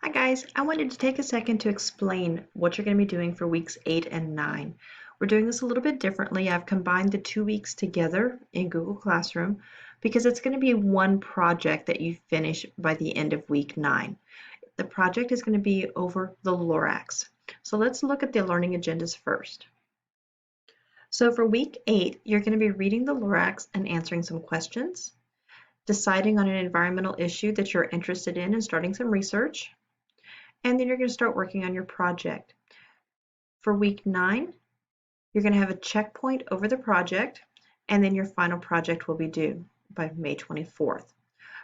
Hi guys, I wanted to take a second to explain what you're going to be doing for weeks 8 and 9. We're doing this a little bit differently. I've combined the 2 weeks together in Google Classroom because it's going to be one project that you finish by the end of week 9. The project is going to be over the Lorax. So let's look at the learning agendas first. So for week 8, you're going to be reading the Lorax and answering some questions, deciding on an environmental issue that you're interested in and starting some research, and then you're going to start working on your project. For week 9, you're going to have a checkpoint over the project, and then your final project will be due by May 24th.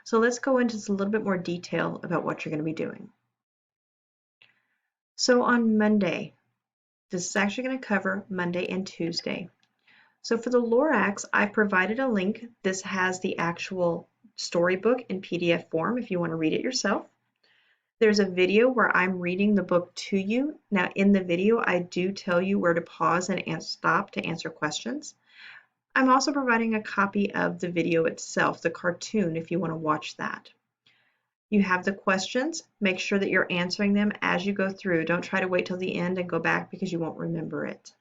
So let's go into a little bit more detail about what you're going to be doing. So on Monday, this is actually going to cover Monday and Tuesday. So for the Lorax, I've provided a link. This has the actual storybook in PDF form if you want to read it yourself. There's a video where I'm reading the book to you. Now in the video, I do tell you where to pause and stop to answer questions. I'm also providing a copy of the video itself, the cartoon, if you want to watch that. You have the questions. Make sure that you're answering them as you go through. Don't try to wait till the end and go back because you won't remember it.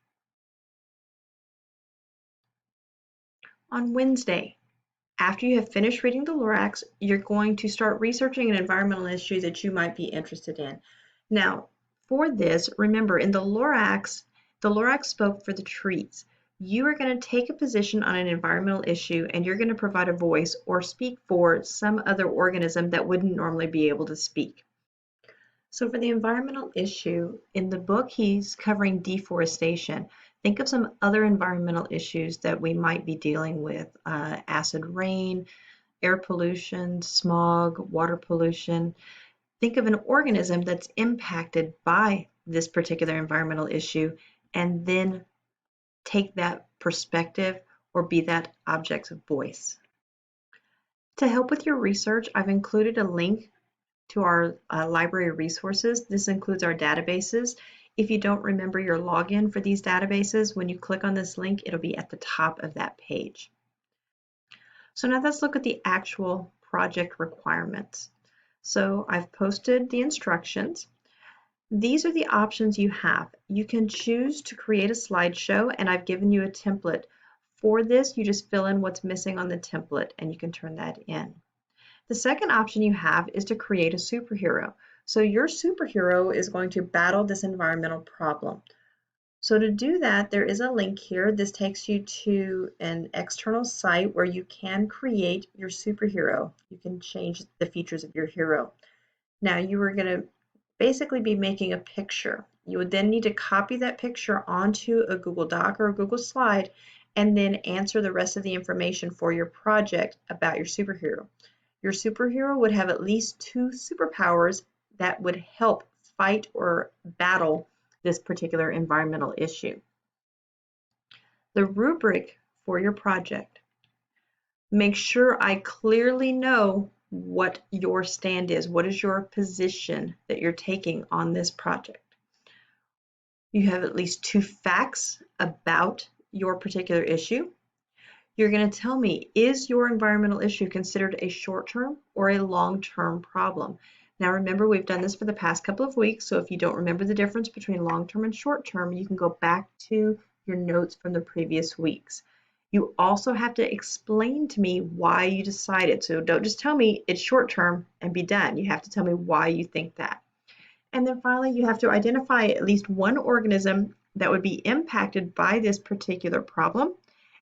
On Wednesday, after you have finished reading the Lorax, you're going to start researching an environmental issue that you might be interested in. Now, for this, remember in the Lorax spoke for the trees. You are going to take a position on an environmental issue and you're going to provide a voice or speak for some other organism that wouldn't normally be able to speak. So for the environmental issue, in the book he's covering deforestation. Think of some other environmental issues that we might be dealing with, acid rain, air pollution, smog, water pollution. Think of an organism that's impacted by this particular environmental issue and then take that perspective or be that object's voice. To help with your research, I've included a link to our library resources. This includes our databases. If you don't remember your login for these databases, when you click on this link, it'll be at the top of that page. So now let's look at the actual project requirements. So I've posted the instructions. These are the options you have. You can choose to create a slideshow, and I've given you a template. For this, you just fill in what's missing on the template, and you can turn that in. The second option you have is to create a superhero. So your superhero is going to battle this environmental problem. So to do that, there is a link here. This takes you to an external site where you can create your superhero. You can change the features of your hero. Now you are going to basically be making a picture. You would then need to copy that picture onto a Google Doc or a Google Slide and then answer the rest of the information for your project about your superhero. Your superhero would have at least 2 superpowers that would help fight or battle this particular environmental issue. The rubric for your project. Make sure I clearly know what your stand is. What is your position that you're taking on this project? You have at least 2 facts about your particular issue. You're going to tell me, is your environmental issue considered a short-term or a long-term problem? Now remember, we've done this for the past couple of weeks, so if you don't remember the difference between long-term and short-term, you can go back to your notes from the previous weeks. You also have to explain to me why you decided. So don't just tell me it's short-term and be done. You have to tell me why you think that. And then finally, you have to identify at least one organism that would be impacted by this particular problem,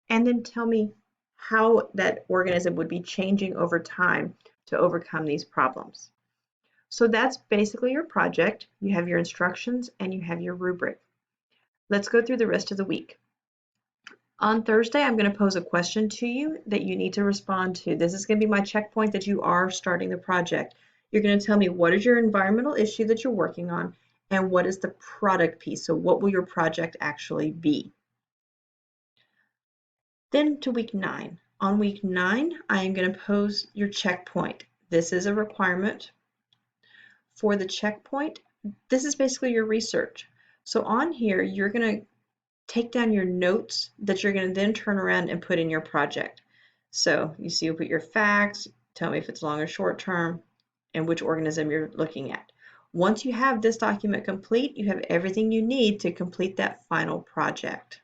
and then tell me how that organism would be changing over time to overcome these problems. So that's basically your project. You have your instructions and you have your rubric. Let's go through the rest of the week. On Thursday, I'm going to pose a question to you that you need to respond to. This is going to be my checkpoint that you are starting the project. You're going to tell me what is your environmental issue that you're working on and what is the product piece. So what will your project actually be? Then to week 9. On week 9, I am going to pose your checkpoint. This is a requirement. For the checkpoint, this is basically your research. So on here, you're going to take down your notes that you're going to then turn around and put in your project. So you see, you put your facts, tell me if it's long or short term, and which organism you're looking at. Once you have this document complete, you have everything you need to complete that final project.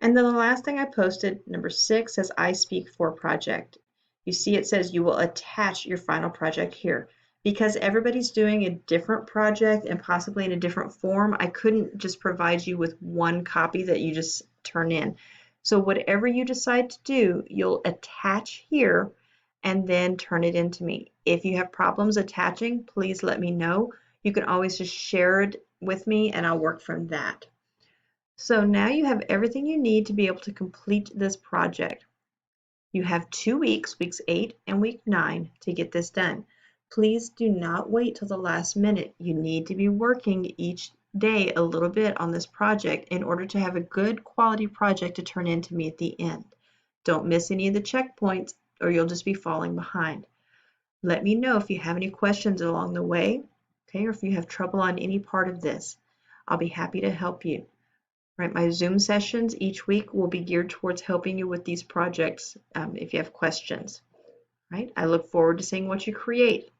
And then the last thing I posted, number 6, says I Speak For project. You see it says you will attach your final project here. Because everybody's doing a different project and possibly in a different form, I couldn't just provide you with one copy that you just turn in. So whatever you decide to do, you'll attach here and then turn it in to me. If you have problems attaching, please let me know. You can always just share it with me and I'll work from that. So now you have everything you need to be able to complete this project. You have 2 weeks, weeks 8 and week 9, to get this done. Please do not wait till the last minute. You need to be working each day a little bit on this project in order to have a good quality project to turn in to me at the end. Don't miss any of the checkpoints or you'll just be falling behind. Let me know if you have any questions along the way, okay, or if you have trouble on any part of this. I'll be happy to help you. Right, my Zoom sessions each week will be geared towards helping you with these projects if you have questions. Right, I look forward to seeing what you create.